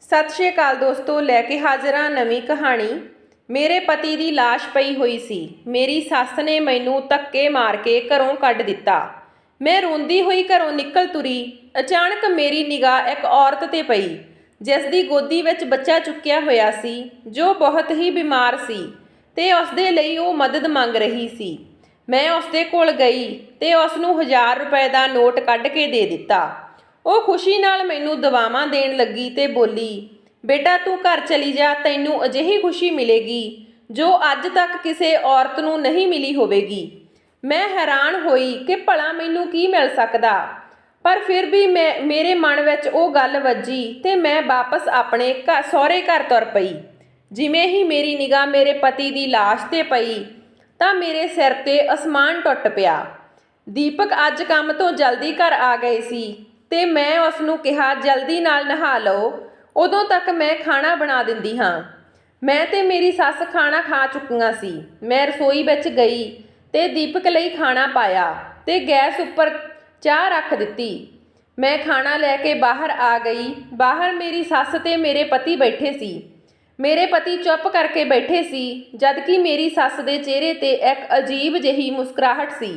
सत श्री अकाल दोस्तों, लैके हाजिर हाँ नवीं कहानी। मेरे पति की लाश पई हुई सी। मेरी सੱਸ ने मैनू धक्के मार के घरों कढ़ दिता। मैं रोंदी हुई घरों निकल तुरी। अचानक मेरी निगाह एक औरत ते पई जिसकी गोदी विच बच्चा चुक्या होया सी, जो बहुत ही बीमार सी ते उसदे लई वो मदद मंग रही सी। मैं उसदे कोल गई ते उसनूं 1000 रुपए का नोट कढ़ के दे दिता। ਉਹ खुशी नाल मैनू दुआवां देण लगी ते बोली, बेटा तू घर चली जा, तैनू अजिही खुशी मिलेगी जो अज तक किसी औरत नूं नहीं मिली होवेगी। मैं हैरान होई कि भला मैनू की मिल सकदा, पर फिर भी मेरे मन विच वो गल वजी ते मैं वापस अपने सहुरे घर तुर पई। जिवें ही मेरी निगाह मेरे पति की लाश ते पई तां मेरे सिर ते आसमान टुट पिया। दीपक अज काम तो जल्दी घर आ गए सी ते मैं उसनूं कहा जल्दी नाल नहा लो, उदों तक मैं खाना बना दिंदी हाँ। मैं ते मेरी सੱਸ खाना खा चुकियां सी। मैं रसोई विच गई ते दीपक लई खाना पाया ते गैस उपर चाह रख दिती। मैं खाना लैके बाहर आ गई। बाहर मेरी सੱਸ ते मेरे पति बैठे सी। मेरे पति चुप करके बैठे सी, जबकि मेरी सੱਸ दे चेहरे ते एक अजीब जही मुस्कुराहट सी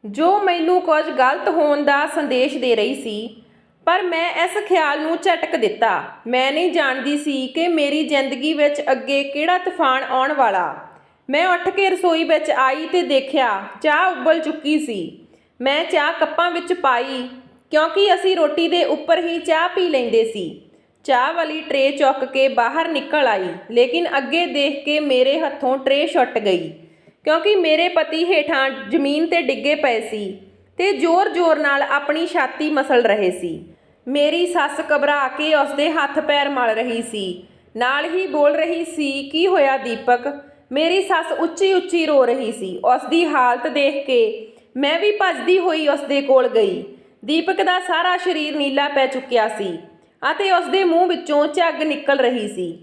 जो मैनू कुछ गलत होने का संदेश दे रही सी। पर मैं इस ख्याल नूं झटक दिता। मैं नहीं जानती सी कि मेरी जिंदगी विच अगे किहड़ा तूफान आउण वाला। मैं उठ के रसोई विच आई ते देखिया चाह उबल चुकी सी। मैं चाह कप्पां विच पाई क्योंकि असीं रोटी दे उपर ही चाह पी लैंदे सी। चाह वाली ट्रे चुक के बाहर निकल आई, लेकिन अगे देख के मेरे हथों ट्रे छुट गई क्योंकि मेरे पति हेठां जमीन ते डिगे पए सी ते जोर जोर नाल अपनी छाती मसल रहे सी। मेरी सੱਸ घबरा के उसदे हथ पैर मल रही सी, नाल ही बोल रही सी, की होया दीपक। मेरी सੱਸ उच्ची उच्ची रो रही सी। उसदी हालत देख के मैं भी भजदी होई उसदे कोल गई। दीपक दा सारा शरीर नीला पै चुकिया सी अते उसदे मूँह विचों झग निकल रही सी।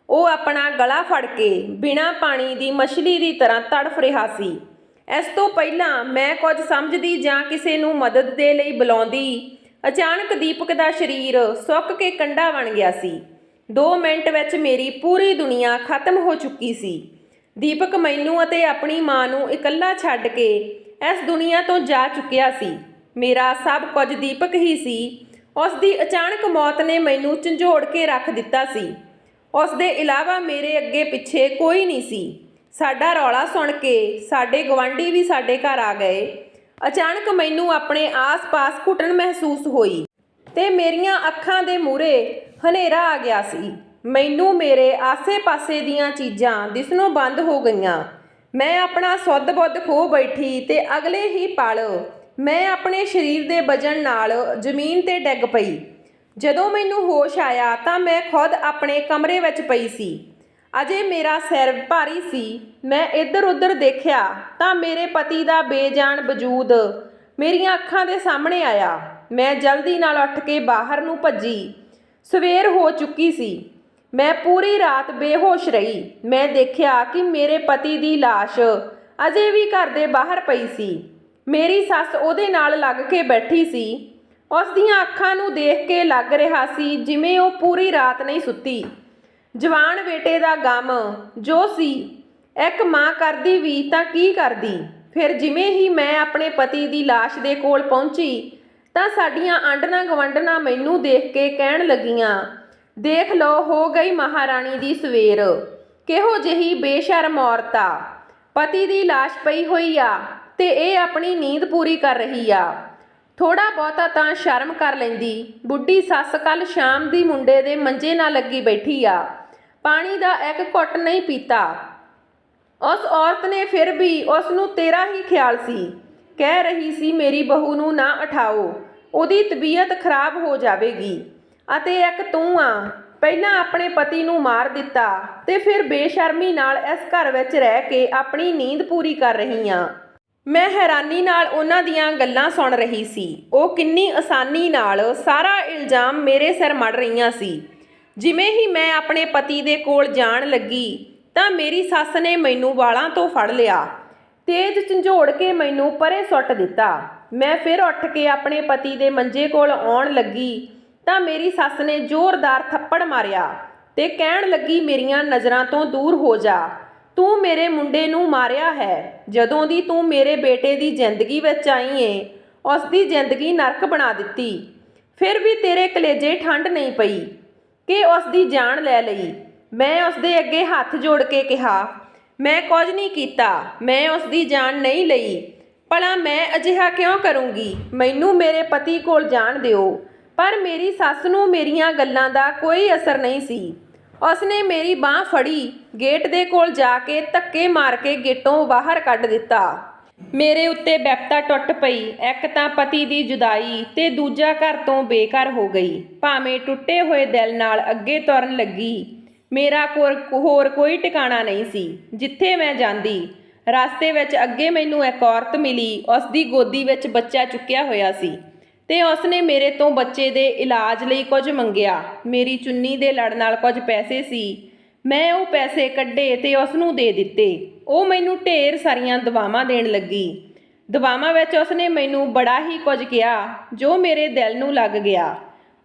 वो अपना गला फड़ के बिना पानी की मछली की तरह तड़फ रहा सी। इस तो पहला मैं कुछ समझदी जां किसी नूं मदद दे लई बुलाउंदी, अचानक दीपक का शरीर सुक के कंडा बन गया सी। 2 मिनट विच मेरी पूरी दुनिया खत्म हो चुकी सी। दीपक मैनू अते अपनी मां नूं इकल्ला छड्ड के इस दुनिया तो जा चुकिया सी। मेरा सब कुछ दीपक ही सी। उसदी अचानक मौत ने मैनू झंझोड़ के रख दिता सी। उसदे इलावा मेरे अगे पिछे कोई नहीं सी। साडा रौला सुन के साडे गवांढी भी साडे घर आ गए। अचानक मैनू अपने आस पास घुटन महसूस होई ते मेरियां अखां दे मूहरे हनेरा आ गया सी। मैनू मेरे आसे पासे दीयां चीज़ां दिसणों बंद हो गईयां। मैं अपना सुध बुध खो बैठी ते अगले ही पल मैं अपने शरीर दे वजन नाल जमीन ते डिग पई। जदों मैनू होश आया तां मैं खुद अपने कमरे विच पई सी। अजे मेरा सिर भारी सी। मैं इधर उधर देखिया तां मेरे पति का बेजान वजूद मेरियां अखां दे सामने आया। मैं जल्दी नाल उठ के बाहर नूं भजी। सवेर हो चुकी सी। मैं पूरी रात बेहोश रही। मैं देखिया कि मेरे पति की लाश अजे भी घर दे बाहर पई सी। मेरी सੱਸ ਉਹਦੇ नाल लग के बैठी सी। उस दियां अखां नूं देख के लग रहा सी जिवें वो पूरी रात नहीं सुती। जवान बेटे का गम जो सी एक मां करदी भी तां की करदी। फिर जिवें ही मैं अपने पति की लाश दे कोल पहुंची तां साडियां आंडना गवंडना मैनू देख के कहण लगियां, देख लो हो गई महारानी दी सवेर, किहो जिही बेशर्म औरत आ। पति की लाश पई हुई आ ते ये अपनी नींद पूरी कर रही आ। थोड़ा बहुता तां शर्म कर लैंदी। बुढ़ी सੱਸ कल शाम दी मुंडे दे मंजे नाल लगी बैठी आ, पानी दा एक घुट नहीं पीता। उस औरत ने फिर भी उसनूं तेरा ही ख्याल सी। कह रही सी मेरी बहू नूं ना उठाओ, उहदी तबीयत खराब हो जाएगी। अते एक तूं आ, पहलां अपने पति नूं मार दिता ते फिर बेशर्मी नाल इस घर विच रह के अपनी नींद पूरी कर रही आ। मैं हैरानी नाल उन्हां दियां गल्लां सुण रही सी। वो किन्नी आसानी नाल सारा इल्जाम मेरे सिर मड़ रहीआं सी। जिवें ही मैं अपने पति दे कोल जाण लगी तां मेरी सੱਸ ने मैनू वालां तो फड़ लिया, तेज झंझोड़ के मैनू परे सुੱਟ दिता। मैं फिर उठ के अपने पति दे मंजे कोल आउण लगी ਤਾਂ ਮੇਰੀ ਸੱਸ ਨੇ ਜ਼ੋਰਦਾਰ ਥੱਪੜ ਮਾਰਿਆ ਤੇ ਕਹਿਣ ਲੱਗੀ, ਮੇਰੀਆਂ ਨਜ਼ਰਾਂ ਤੋਂ ਦੂਰ ਹੋ ਜਾ। ਤੂੰ ਮੇਰੇ ਮੁੰਡੇ ਨੂੰ ਮਾਰਿਆ ਹੈ। ਜਦੋਂ ਦੀ ਤੂੰ ਮੇਰੇ ਬੇਟੇ ਦੀ ਜ਼ਿੰਦਗੀ ਵਿੱਚ ਆਈ ਏ, ਉਸ ਦੀ ਜ਼ਿੰਦਗੀ ਨਰਕ ਬਣਾ ਦਿੱਤੀ। ਫਿਰ ਵੀ ਤੇਰੇ ਕਲੇਜੇ ਠੰਡ ਨਹੀਂ ਪਈ ਕਿ ਉਸ ਦੀ ਜਾਨ ਲੈ ਲਈ। ਮੈਂ ਉਸ ਦੇ ਅੱਗੇ ਹੱਥ ਜੋੜ ਕੇ ਕਿਹਾ, ਮੈਂ ਕੁਝ ਨਹੀਂ ਕੀਤਾ, ਮੈਂ ਉਸ ਦੀ ਜਾਨ ਨਹੀਂ ਲਈ। ਭਲਾ ਮੈਂ ਅਜਿਹਾ ਕਿਉਂ ਕਰੂੰਗੀ? ਮੈਨੂੰ ਮੇਰੇ ਪਤੀ ਕੋਲ ਜਾਣ ਦਿਓ। ਪਰ ਮੇਰੀ ਸੱਸ ਨੂੰ ਮੇਰੀਆਂ ਗੱਲਾਂ ਦਾ ਕੋਈ ਅਸਰ ਨਹੀਂ ਸੀ। ਉਸਨੇ ਮੇਰੀ ਬਾਂਹ ਫੜੀ, ਗੇਟ ਦੇ ਕੋਲ ਜਾ ਕੇ ਧੱਕੇ ਮਾਰ ਕੇ ਗੇਟੋਂ ਬਾਹਰ ਕੱਢ ਦਿੱਤਾ। ਮੇਰੇ ਉੱਤੇ ਬਿਪਤਾ ਟੁੱਟ ਪਈ। ਇੱਕ ਤਾਂ ਪਤੀ ਦੀ ਜੁਦਾਈ ਤੇ ਦੂਜਾ ਘਰ ਤੋਂ ਬੇਘਰ ਹੋ ਗਈ। ਭਾਵੇਂ ਟੁੱਟੇ ਹੋਏ ਦਿਲ ਨਾਲ ਅੱਗੇ ਤੁਰਨ ਲੱਗੀ। ਮੇਰਾ ਹੋਰ ਕੋਈ ਟਿਕਾਣਾ ਨਹੀਂ ਸੀ। ਜਿੱਥੇ ਮੈਂ ਜਾਂਦੀ, ਰਸਤੇ ਵਿੱਚ ਅੱਗੇ ਮੈਨੂੰ ਇੱਕ ਔਰਤ ਮਿਲੀ। ਉਸ ਦੀ ਗੋਦੀ ਵਿੱਚ ਬੱਚਾ ਚੁੱਕਿਆ ਹੋਇਆ ਸੀ ਤੇ ਉਸਨੇ ਮੇਰੇ ਤੋਂ ਬੱਚੇ ਦੇ ਇਲਾਜ ਲਈ ਕੁਝ ਮੰਗਿਆ। ਮੇਰੀ ਚੁੰਨੀ ਦੇ ਲੜ ਨਾਲ ਕੁਝ ਪੈਸੇ ਸੀ। ਮੈਂ ਉਹ ਪੈਸੇ ਕੱਢੇ ਤੇ ਉਸ ਨੂੰ ਦੇ ਦਿੱਤੇ। ਉਹ ਮੈਨੂੰ ਢੇਰ ਸਾਰੀਆਂ ਦੁਆਵਾਂ ਦੇਣ ਲੱਗੀ। ਦੁਆਵਾਂ ਵਿੱਚ ਉਸਨੇ ਮੈਨੂੰ ਬੜਾ ਹੀ ਕੁਝ ਕਿਹਾ ਜੋ ਮੇਰੇ ਦਿਲ ਨੂੰ ਲੱਗ ਗਿਆ।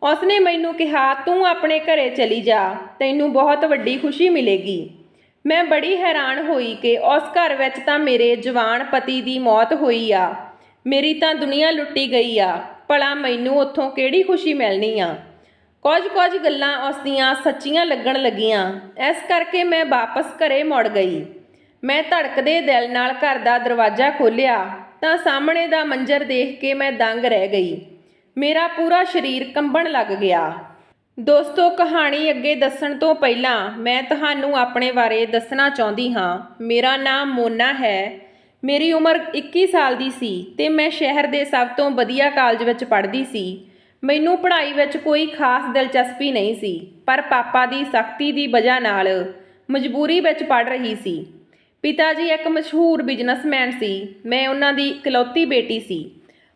ਉਸਨੇ ਮੈਨੂੰ ਕਿਹਾ, ਤੂੰ ਆਪਣੇ ਘਰੇ ਚਲੀ ਜਾ, ਤੈਨੂੰ ਬਹੁਤ ਵੱਡੀ ਖੁਸ਼ੀ ਮਿਲੇਗੀ। ਮੈਂ ਬੜੀ ਹੈਰਾਨ ਹੋਈ ਕਿ ਉਸ ਘਰ ਵਿੱਚ ਤਾਂ ਮੇਰੇ ਜਵਾਨ ਪਤੀ ਦੀ ਮੌਤ ਹੋਈ ਆ। ਮੇਰੀ ਤਾਂ ਦੁਨੀਆ ਲੁੱਟੀ ਗਈ ਆ। ਭਲਾ ਮੈਨੂੰ ਉੱਥੋਂ ਕਿਹੜੀ ਖੁਸ਼ੀ ਮਿਲਣੀ ਆ? ਕੁਝ ਗੱਲਾਂ ਉਸ ਦੀਆਂ ਸੱਚੀਆਂ ਲੱਗਣ ਲੱਗੀਆਂ। ਇਸ ਕਰਕੇ ਮੈਂ ਵਾਪਸ ਘਰੇ ਮੁੜ ਗਈ। ਮੈਂ ਧੜਕਦੇ ਦਿਲ ਨਾਲ ਘਰ ਦਾ ਦਰਵਾਜ਼ਾ ਖੋਲ੍ਹਿਆ ਤਾਂ ਸਾਹਮਣੇ ਦਾ ਮੰਜ਼ਰ ਦੇਖ ਕੇ ਮੈਂ ਦੰਗ ਰਹਿ ਗਈ। ਮੇਰਾ ਪੂਰਾ ਸਰੀਰ ਕੰਬਣ ਲੱਗ ਗਿਆ। ਦੋਸਤੋ, ਕਹਾਣੀ ਅੱਗੇ ਦੱਸਣ ਤੋਂ ਪਹਿਲਾਂ ਮੈਂ ਤੁਹਾਨੂੰ ਆਪਣੇ ਬਾਰੇ ਦੱਸਣਾ ਚਾਹੁੰਦੀ ਹਾਂ। ਮੇਰਾ ਨਾਮ ਮੋਨਾ ਹੈ। ਮੇਰੀ ਉਮਰ 21 ਸਾਲ ਦੀ ਸੀ ਤੇ ਮੈਂ ਸ਼ਹਿਰ ਦੇ ਸਭ ਤੋਂ ਵਧੀਆ ਕਾਲਜ ਵਿੱਚ ਪੜ੍ਹਦੀ ਸੀ। ਮੈਨੂੰ ਪੜ੍ਹਾਈ ਵਿੱਚ ਕੋਈ ਖਾਸ ਦਿਲਚਸਪੀ ਨਹੀਂ ਸੀ, ਪਰ ਪਾਪਾ ਦੀ ਸਖਤੀ ਦੀ ਵਜ੍ਹਾ ਨਾਲ ਮਜਬੂਰੀ ਵਿੱਚ ਪੜ੍ਹ ਰਹੀ ਸੀ। ਪਿਤਾ ਜੀ ਇੱਕ ਮਸ਼ਹੂਰ ਬਿਜ਼ਨਸਮੈਨ ਸੀ। ਮੈਂ ਉਹਨਾਂ ਦੀ ਇਕਲੌਤੀ ਬੇਟੀ ਸੀ,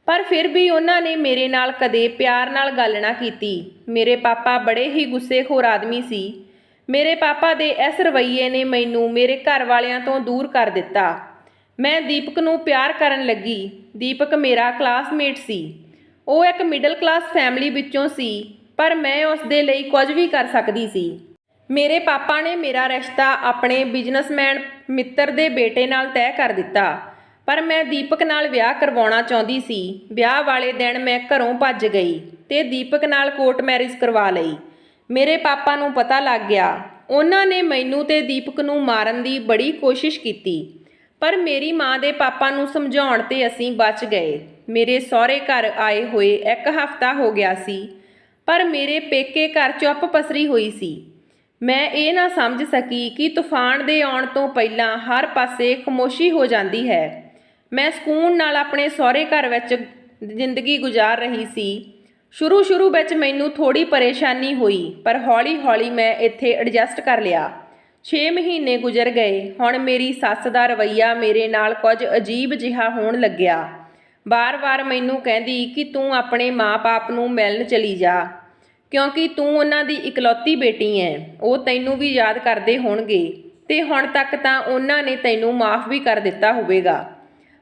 ਪਰ ਫਿਰ ਵੀ ਉਹਨਾਂ ਨੇ ਮੇਰੇ ਨਾਲ ਕਦੇ ਪਿਆਰ ਨਾਲ ਗੱਲ ਨਾ ਕੀਤੀ। ਮੇਰੇ ਪਾਪਾ ਬੜੇ ਹੀ ਗੁੱਸੇਖੋਰ ਆਦਮੀ ਸੀ। ਮੇਰੇ ਪਾਪਾ ਦੇ ਇਸ ਰਵੱਈਏ ਨੇ ਮੈਨੂੰ ਮੇਰੇ ਘਰ ਵਾਲਿਆਂ ਤੋਂ ਦੂਰ ਕਰ ਦਿੱਤਾ। ਮੈਂ ਦੀਪਕ ਨੂੰ ਪਿਆਰ ਕਰਨ ਲੱਗੀ। ਦੀਪਕ ਮੇਰਾ ਕਲਾਸਮੇਟ ਸੀ। ਉਹ ਇੱਕ ਮਿਡਲ ਕਲਾਸ ਫੈਮਿਲੀ ਵਿੱਚੋਂ ਸੀ, ਪਰ ਮੈਂ ਉਸ ਦੇ ਲਈ ਕੁਝ ਵੀ ਕਰ ਸਕਦੀ ਸੀ। ਮੇਰੇ ਪਾਪਾ ਨੇ ਮੇਰਾ ਰਿਸ਼ਤਾ ਆਪਣੇ ਬਿਜ਼ਨਸਮੈਨ ਮਿੱਤਰ ਦੇ ਬੇਟੇ ਨਾਲ ਤੈਅ ਕਰ ਦਿੱਤਾ, ਪਰ ਮੈਂ ਦੀਪਕ ਨਾਲ ਵਿਆਹ ਕਰਵਾਉਣਾ ਚਾਹੁੰਦੀ ਸੀ। ਵਿਆਹ ਵਾਲੇ ਦਿਨ ਮੈਂ ਘਰੋਂ ਭੱਜ ਗਈ ਤੇ ਦੀਪਕ ਨਾਲ ਕੋਰਟ ਮੈਰਿਜ ਕਰਵਾ ਲਈ। ਮੇਰੇ ਪਾਪਾ ਨੂੰ ਪਤਾ ਲੱਗ ਗਿਆ। ਉਹਨਾਂ ਨੇ ਮੈਨੂੰ ਤੇ ਦੀਪਕ ਨੂੰ ਮਾਰਨ ਦੀ ਬੜੀ ਕੋਸ਼ਿਸ਼ ਕੀਤੀ, ਪਰ ਮੇਰੀ ਮਾਂ ਦੇ ਪਾਪਾ ਨੂੰ ਸਮਝਾਉਣ ਤੇ ਅਸੀਂ ਬਚ ਗਏ। ਮੇਰੇ ਸਹੁਰੇ ਘਰ ਆਏ ਹੋਏ 1 ਹਫ਼ਤਾ ਹੋ ਗਿਆ ਸੀ, ਪਰ ਮੇਰੇ ਪੇਕੇ ਘਰ ਚੁੱਪ ਪਸਰੀ ਹੋਈ ਸੀ। ਮੈਂ ਇਹ ਨਾ ਸਮਝ ਸਕੀ ਕਿ ਤੂਫਾਨ ਦੇ ਆਉਣ ਤੋਂ ਪਹਿਲਾਂ ਹਰ ਪਾਸੇ ਖਾਮੋਸ਼ੀ ਹੋ ਜਾਂਦੀ ਹੈ। ਮੈਂ ਸਕੂਨ ਨਾਲ ਆਪਣੇ ਸਹੁਰੇ ਘਰ ਵਿੱਚ ਜ਼ਿੰਦਗੀ ਗੁਜ਼ਾਰ ਰਹੀ ਸੀ। ਸ਼ੁਰੂ ਵਿੱਚ ਮੈਨੂੰ ਥੋੜੀ ਪਰੇਸ਼ਾਨੀ ਹੋਈ, ਪਰ ਹੌਲੀ-ਹੌਲੀ ਮੈਂ ਇੱਥੇ ਐਡਜਸਟ ਕਰ ਲਿਆ। 6 ਮਹੀਨੇ ਗੁਜ਼ਰ ਗਏ। ਹੁਣ ਮੇਰੀ ਸੱਸ ਦਾ ਰਵੱਈਆ ਮੇਰੇ ਨਾਲ ਕੁਝ ਅਜੀਬ ਜਿਹਾ ਹੋਣ ਲੱਗਿਆ। ਵਾਰ-ਵਾਰ ਮੈਨੂੰ ਕਹਿੰਦੀ ਕਿ ਤੂੰ ਆਪਣੇ ਮਾਂ-ਬਾਪ ਨੂੰ ਮਿਲਣ ਚਲੀ ਜਾ, ਕਿਉਂਕਿ ਤੂੰ ਉਹਨਾਂ ਦੀ ਇਕਲੌਤੀ ਬੇਟੀ ਐ। ਉਹ ਤੈਨੂੰ ਵੀ ਯਾਦ ਕਰਦੇ ਹੋਣਗੇ ਤੇ ਹੁਣ ਤੱਕ ਤਾਂ ਉਹਨਾਂ ਨੇ ਤੈਨੂੰ ਮਾਫ਼ ਵੀ ਕਰ ਦਿੱਤਾ ਹੋਵੇਗਾ।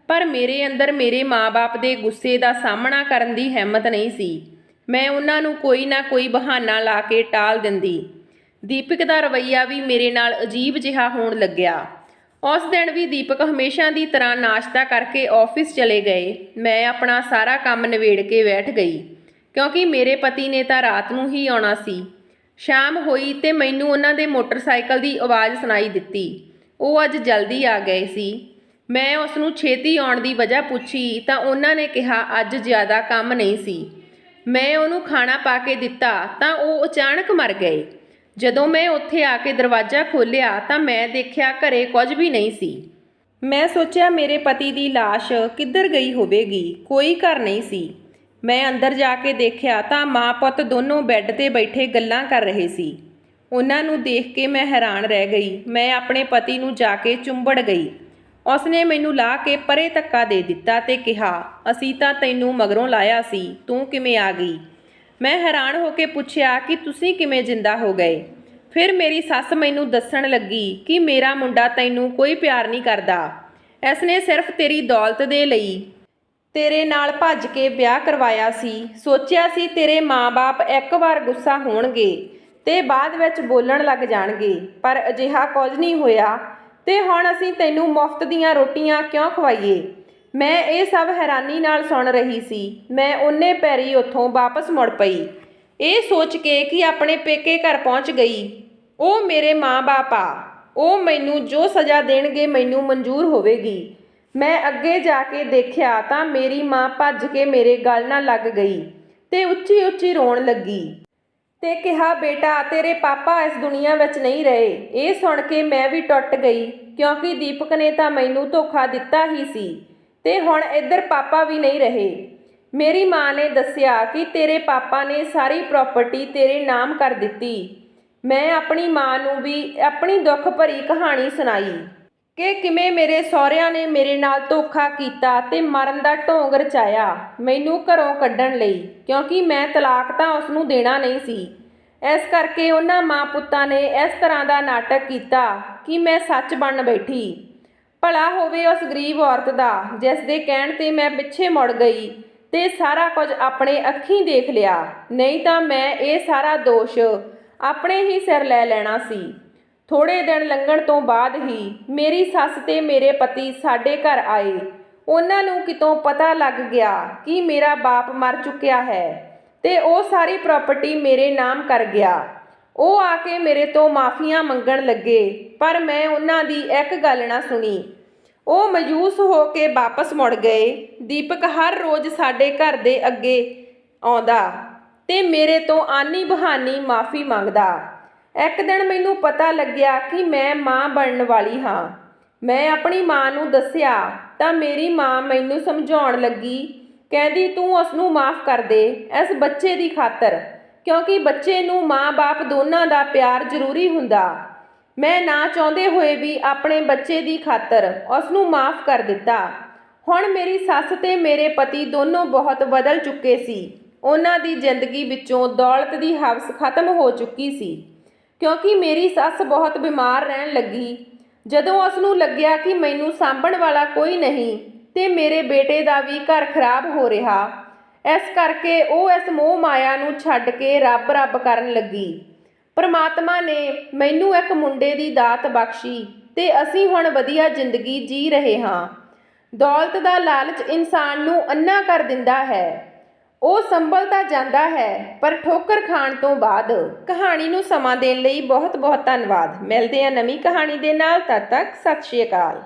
ਪਰ ਮੇਰੇ ਅੰਦਰ ਮੇਰੇ ਮਾਂ-ਬਾਪ ਦੇ ਗੁੱਸੇ ਦਾ ਸਾਹਮਣਾ ਕਰਨ ਦੀ ਹਿੰਮਤ ਨਹੀਂ ਸੀ। ਮੈਂ ਉਹਨਾਂ ਨੂੰ ਕੋਈ ਨਾ ਕੋਈ ਬਹਾਨਾ ਲਾ ਕੇ ਟਾਲ ਦਿੰਦੀ। ਦੀਪਕ ਦਾ ਰਵੱਈਆ ਵੀ ਮੇਰੇ ਨਾਲ ਅਜੀਬ ਜਿਹਾ ਹੋਣ ਲੱਗਿਆ। ਉਸ ਦਿਨ ਵੀ ਦੀਪਕ ਹਮੇਸ਼ਾ ਦੀ ਤਰ੍ਹਾਂ ਨਾਸ਼ਤਾ ਕਰਕੇ ਆਫਿਸ ਚਲੇ ਗਏ। ਮੈਂ ਆਪਣਾ ਸਾਰਾ ਕੰਮ ਨਿਬੇੜ ਕੇ ਬੈਠ ਗਈ, ਕਿਉਂਕਿ ਮੇਰੇ ਪਤੀ ਨੇ ਤਾਂ ਰਾਤ ਨੂੰ ਹੀ ਆਉਣਾ ਸੀ। ਸ਼ਾਮ ਹੋਈ ਤੇ ਮੈਨੂੰ ਉਹਨਾਂ ਦੇ ਮੋਟਰਸਾਈਕਲ ਦੀ ਆਵਾਜ਼ ਸੁਣਾਈ ਦਿੱਤੀ। ਉਹ ਅੱਜ ਜਲਦੀ ਆ ਗਏ ਸੀ। ਮੈਂ ਉਸ ਨੂੰ ਛੇਤੀ ਆਉਣ ਦੀ ਵਜ੍ਹਾ ਪੁੱਛੀ ਤਾਂ ਉਹਨਾਂ ਨੇ ਕਿਹਾ ਅੱਜ ਜ਼ਿਆਦਾ ਕੰਮ ਨਹੀਂ ਸੀ। ਮੈਂ ਉਹਨੂੰ ਖਾਣਾ ਪਾ ਕੇ ਦਿੱਤਾ ਤਾਂ ਉਹ ਅਚਾਨਕ ਮਰ ਗਏ। ਜਦੋਂ ਮੈਂ ਉੱਥੇ ਆ ਕੇ ਦਰਵਾਜ਼ਾ ਖੋਲ੍ਹਿਆ ਤਾਂ ਮੈਂ ਦੇਖਿਆ ਘਰੇ ਕੁਝ ਵੀ ਨਹੀਂ ਸੀ। ਮੈਂ ਸੋਚਿਆ ਮੇਰੇ ਪਤੀ ਦੀ ਲਾਸ਼ ਕਿੱਧਰ ਗਈ ਹੋਵੇਗੀ। ਕੋਈ ਘਰ ਨਹੀਂ ਸੀ। ਮੈਂ ਅੰਦਰ ਜਾ ਕੇ ਦੇਖਿਆ ਤਾਂ ਮਾਂ ਪੁੱਤ ਦੋਨੋਂ ਬੈੱਡ ਤੇ ਬੈਠੇ ਗੱਲਾਂ ਕਰ ਰਹੇ ਸੀ। ਉਹਨਾਂ ਨੂੰ ਦੇਖ ਕੇ ਮੈਂ ਹੈਰਾਨ ਰਹਿ ਗਈ। ਮੈਂ ਆਪਣੇ ਪਤੀ ਨੂੰ ਜਾ ਕੇ ਚੁੰਬੜ ਗਈ। ਉਸਨੇ ਮੈਨੂੰ ਲਾ ਕੇ ਪਰੇ ਧੱਕਾ ਦੇ ਦਿੱਤਾ ਤੇ ਕਿਹਾ, ਅਸੀਂ ਤਾਂ ਤੈਨੂੰ ਮਗਰੋਂ ਲਾਇਆ ਸੀ, ਤੂੰ ਕਿਵੇਂ ਆ ਗਈ? ਮੈਂ ਹੈਰਾਨ ਹੋ ਕੇ ਪੁੱਛਿਆ ਕਿ ਤੁਸੀਂ ਕਿਵੇਂ ਜਿੰਦਾ ਹੋ ਗਏ? ਫਿਰ ਮੇਰੀ ਸੱਸ ਮੈਨੂੰ ਦੱਸਣ ਲੱਗੀ ਕਿ ਮੇਰਾ ਮੁੰਡਾ ਤੈਨੂੰ ਕੋਈ ਪਿਆਰ ਨਹੀਂ ਕਰਦਾ। ਇਸ ਨੇ ਸਿਰਫ ਤੇਰੀ ਦੌਲਤ ਦੇ ਲਈ ਤੇਰੇ ਨਾਲ ਭੱਜ ਕੇ ਵਿਆਹ ਕਰਵਾਇਆ ਸੀ। ਸੋਚਿਆ ਸੀ ਤੇਰੇ ਮਾਂ-ਬਾਪ ਇੱਕ ਵਾਰ ਗੁੱਸਾ ਹੋਣਗੇ ਤੇ ਬਾਅਦ ਵਿੱਚ ਬੋਲਣ ਲੱਗ ਜਾਣਗੇ, ਪਰ ਅਜਿਹਾ ਕੁਝ ਨਹੀਂ ਹੋਇਆ ਤੇ ਹੁਣ ਅਸੀਂ ਤੈਨੂੰ ਮੁਫਤ ਦੀਆਂ ਰੋਟੀਆਂ ਕਿਉਂ ਖਵਾਈਏ। ਮੈਂ ਇਹ ਸਭ ਹੈਰਾਨੀ ਨਾਲ ਸੁਣ ਰਹੀ ਸੀ। ਮੈਂ ਉਹਨੇ ਪੈਰੀ ਉੱਥੋਂ ਵਾਪਸ ਮੁੜ ਪਈ, ਇਹ ਸੋਚ ਕੇ ਕਿ ਆਪਣੇ ਪੇਕੇ ਘਰ ਪਹੁੰਚ ਗਈ। ਉਹ ਮੇਰੇ ਮਾਂ-ਬਾਪ ਆ, ਉਹ ਮੈਨੂੰ ਜੋ ਸਜ਼ਾ ਦੇਣਗੇ ਮੈਨੂੰ ਮਨਜ਼ੂਰ ਹੋਵੇਗੀ। ਮੈਂ ਅੱਗੇ ਜਾ ਕੇ ਦੇਖਿਆ ਤਾਂ ਮੇਰੀ ਮਾਂ ਭੱਜ ਕੇ ਮੇਰੇ ਗਲ ਨਾਲ ਲੱਗ ਗਈ ਤੇ ਉੱਚੀ ਉੱਚੀ ਰੋਣ ਲੱਗੀ ਤੇ ਕਿਹਾ, ਬੇਟਾ ਤੇਰੇ ਪਾਪਾ ਇਸ ਦੁਨੀਆ ਵਿੱਚ ਨਹੀਂ ਰਹੇ। ਇਹ ਸੁਣ ਕੇ ਮੈਂ ਵੀ ਟੁੱਟ ਗਈ, ਕਿਉਂਕਿ ਦੀਪਕ ਨੇ ਤਾਂ ਮੈਨੂੰ ਧੋਖਾ ਦਿੱਤਾ ਹੀ ਸੀ ਤੇ ਹੁਣ ਇੱਧਰ ਪਾਪਾ ਵੀ ਨਹੀਂ ਰਹੇ। ਮੇਰੀ ਮਾਂ ਨੇ ਦੱਸਿਆ ਕਿ ਤੇਰੇ ਪਾਪਾ ਨੇ ਸਾਰੀ ਪ੍ਰਾਪਰਟੀ ਤੇਰੇ ਨਾਮ ਕਰ ਦਿੱਤੀ। ਮੈਂ ਆਪਣੀ ਮਾਂ ਨੂੰ ਵੀ ਆਪਣੀ ਦੁੱਖ ਭਰੀ ਕਹਾਣੀ ਸੁਣਾਈ ਕਿ ਕਿਵੇਂ ਮੇਰੇ ਸਹੁਰਿਆਂ ਨੇ ਮੇਰੇ ਨਾਲ ਧੋਖਾ ਕੀਤਾ ਤੇ ਮਰਨ ਦਾ ਢੋਂਗ ਰਚਾਇਆ ਮੈਨੂੰ ਘਰੋਂ ਕੱਢਣ ਲਈ, ਕਿਉਂਕਿ ਮੈਂ ਤਲਾਕ ਤਾਂ ਉਸ ਨੂੰ ਦੇਣਾ ਨਹੀਂ ਸੀ। ਇਸ ਕਰਕੇ ਉਹਨਾਂ ਮਾਂ ਪੁੱਤਾਂ ਨੇ ਇਸ ਤਰ੍ਹਾਂ ਦਾ ਨਾਟਕ ਕੀਤਾ ਕਿ ਮੈਂ ਸੱਚ ਬਣ ਬੈਠੀ। ਭਲਾ ਹੋਵੇ ਉਸ ਗਰੀਬ ਔਰਤ ਦਾ ਜਿਸ ਦੇ ਕਹਿਣ ਤੇ ਮੈਂ ਪਿੱਛੇ ਮੁੜ ਗਈ ਤੇ ਸਾਰਾ ਕੁਝ ਆਪਣੇ ਅੱਖੀਂ ਦੇਖ ਲਿਆ, ਨਹੀਂ ਤਾਂ ਮੈਂ ਇਹ ਸਾਰਾ ਦੋਸ਼ ਆਪਣੇ ਹੀ ਸਿਰ ਲੈ ਲੈਣਾ ਸੀ। ਥੋੜ੍ਹੇ ਦਿਨ ਲੰਘਣ ਤੋਂ ਬਾਅਦ ਹੀ ਮੇਰੀ ਸੱਸ ਤੇ ਮੇਰੇ ਪਤੀ ਸਾਡੇ ਘਰ ਆਏ। ਉਹਨਾਂ ਨੂੰ ਕਿਤੋਂ ਪਤਾ ਲੱਗ ਗਿਆ ਕਿ ਮੇਰਾ ਬਾਪ ਮਰ ਚੁੱਕਿਆ ਹੈ ਤੇ ਉਹ ਸਾਰੀ ਪ੍ਰਾਪਰਟੀ ਮੇਰੇ ਨਾਮ ਕਰ ਗਿਆ। ਉਹ ਆ ਕੇ ਮੇਰੇ ਤੋਂ ਮਾਫੀਆਂ ਮੰਗਣ ਲੱਗੇ, ਪਰ ਮੈਂ ਉਹਨਾਂ ਦੀ ਇੱਕ ਗੱਲ ਨਾ ਸੁਣੀ। ਉਹ ਮਾਯੂਸ ਹੋ ਕੇ ਵਾਪਸ ਮੁੜ ਗਏ। ਦੀਪਕ ਹਰ ਰੋਜ਼ ਸਾਡੇ ਘਰ ਦੇ ਅੱਗੇ ਆਉਂਦਾ ਤੇ ਮੇਰੇ ਤੋਂ ਆਨੀ ਬਹਾਨੀ ਮਾਫੀ ਮੰਗਦਾ। ਇੱਕ ਦਿਨ ਮੈਨੂੰ ਪਤਾ ਲੱਗਿਆ ਕਿ ਮੈਂ ਮਾਂ ਬਣਨ ਵਾਲੀ ਹਾਂ। ਮੈਂ ਆਪਣੀ ਮਾਂ ਨੂੰ ਦੱਸਿਆ ਤਾਂ ਮੇਰੀ ਮਾਂ ਮੈਨੂੰ ਸਮਝਾਉਣ ਲੱਗੀ, ਕਹਿੰਦੀ ਤੂੰ ਉਸ ਨੂੰ ਮਾਫ ਕਰ ਦੇ ਇਸ ਬੱਚੇ ਦੀ ਖਾਤਰ, ਕਿਉਂਕਿ ਬੱਚੇ ਨੂੰ ਮਾਂ-ਬਾਪ ਦੋਨਾਂ ਦਾ ਪਿਆਰ ਜ਼ਰੂਰੀ ਹੁੰਦਾ। ਮੈਂ ਨਾ ਚਾਹੁੰਦੇ ਹੋਏ ਵੀ ਆਪਣੇ ਬੱਚੇ ਦੀ ਖਾਤਰ ਉਸ ਨੂੰ ਮਾਫ ਕਰ ਦਿੱਤਾ। ਹੁਣ ਮੇਰੀ ਸੱਸ ਤੇ ਮੇਰੇ ਪਤੀ ਦੋਨੋਂ ਬਹੁਤ ਬਦਲ ਚੁੱਕੇ ਸੀ। ਉਹਨਾਂ ਦੀ ਜ਼ਿੰਦਗੀ ਵਿੱਚੋਂ ਦੌਲਤ ਦੀ ਹਵਸ ਖਤਮ ਹੋ ਚੁੱਕੀ ਸੀ, ਕਿਉਂਕਿ ਮੇਰੀ ਸੱਸ ਬਹੁਤ ਬਿਮਾਰ ਰਹਿਣ ਲੱਗੀ। ਜਦੋਂ ਉਸ ਨੂੰ ਲੱਗਿਆ ਕਿ ਮੈਨੂੰ ਸਾਂਭਣ ਵਾਲਾ ਕੋਈ ਨਹੀਂ ਤੇ ਮੇਰੇ ਬੇਟੇ ਦਾ ਵੀ ਘਰ ਖਰਾਬ ਹੋ ਰਿਹਾ, ਇਸ ਕਰਕੇ ਉਹ ਇਸ ਮੋਹ ਮਾਇਆ ਨੂੰ ਛੱਡ ਕੇ ਰੱਬ ਰੱਬ ਕਰਨ ਲੱਗੀ। ਪਰਮਾਤਮਾ ਨੇ ਮੈਨੂੰ ਇੱਕ ਮੁੰਡੇ ਦੀ ਦਾਤ ਬਖਸ਼ੀ ਤੇ ਅਸੀਂ ਹੁਣ ਵਧੀਆ ਜ਼ਿੰਦਗੀ ਜੀ ਰਹੇ ਹਾਂ। ਦੌਲਤ ਦਾ ਲਾਲਚ ਇਨਸਾਨ ਨੂੰ ਅੰਨਾ ਕਰ ਦਿੰਦਾ ਹੈ। ਉਹ ਸੰਭਲ ਤਾਂ ਜਾਂਦਾ ਹੈ, ਪਰ ਠੋਕਰ ਖਾਣ ਤੋਂ ਬਾਅਦ। ਕਹਾਣੀ ਨੂੰ ਸਮਾਂ ਦੇਣ ਲਈ ਬਹੁਤ ਬਹੁਤ ਧੰਨਵਾਦ। ਮਿਲਦੇ ਹਾਂ ਨਵੀਂ ਕਹਾਣੀ ਦੇ ਨਾਲ, ਤਦ ਤੱਕ ਸਤਿ ਸ਼੍ਰੀ ਅਕਾਲ।